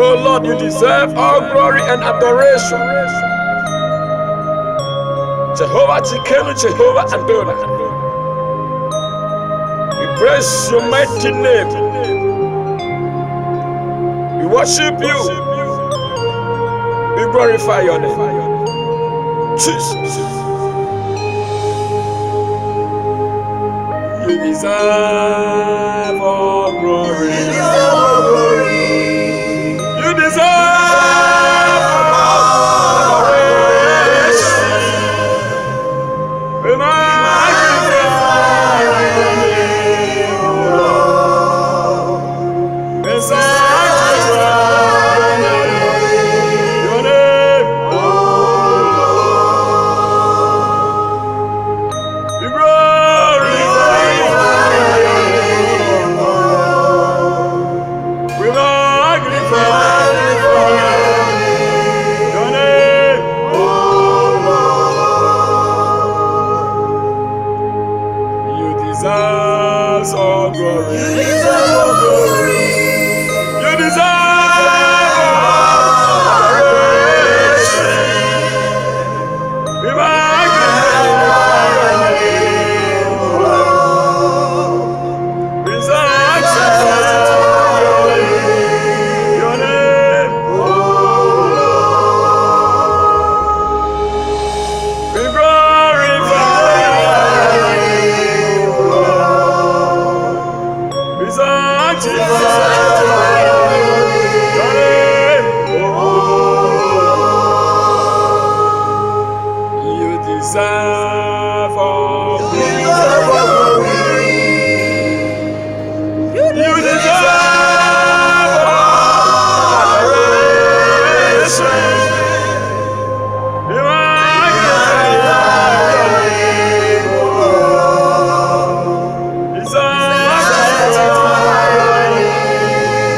Oh Lord, you deserve all glory and adoration. Jehovah Tikenu, Jehovah Adonai. We praise your mighty name. We worship you. We glorify your name. Jesus. You deserve all glory. You deserve all adoration. We magnify your name, Lord. We sanctify your name, Lord. We glorify your name, Lord. We magnify your name, Lord. You deserve all glory. You deserve all glory. You deserve all adoration. We magnify your name, Lord. We sanctify your name, Lord. We glorify your name, Lord. We sanctify your name, Lord. You deserve all glory. You deserve all adoration. We magnify your name, Lord. We sanctify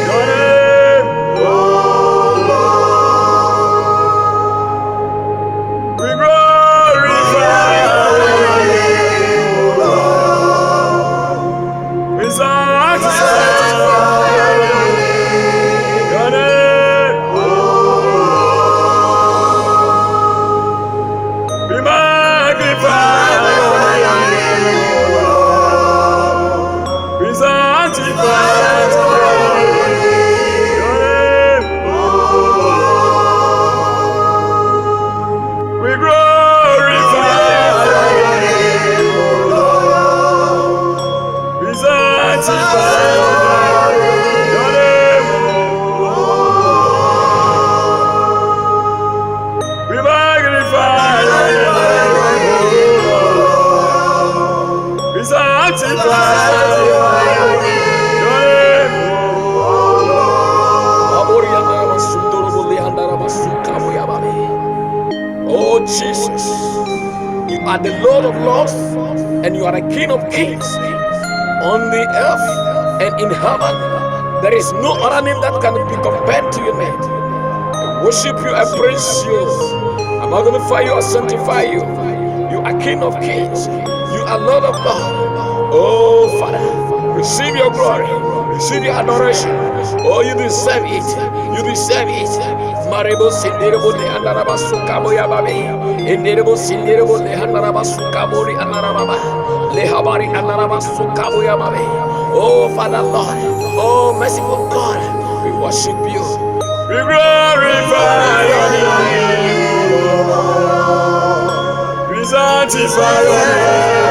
your name, Lord. We glorify your name, Lord. We sanctify your name, Lord. We magnify your name, Lord. We sanctify your name, Lord. We glorify your name, Lord. We sanctify your name, Lord. We magnify your name, Lord. We sanctify your name, Lord. Oh Jesus, you are the Lord of Lords and you are the King of Kings. On the earth and in heaven, there is no other name that can be compared to your name. I worship you, I praise you, I magnify you, I sanctify you. You are King of Kings, you are Lord of Lords. Oh Father, receive your glory, receive your adoration. Oh, you deserve it, you deserve it. Marebo sinderebo le andaraba sukabo ya babe. Enderebo sinderebo le andaraba sukabo ri andaraba. Le habari andaraba sukabo ya babe. Oh Father Lord, oh merciful God, we worship you. We glorify your name, Lord. We sanctify your name.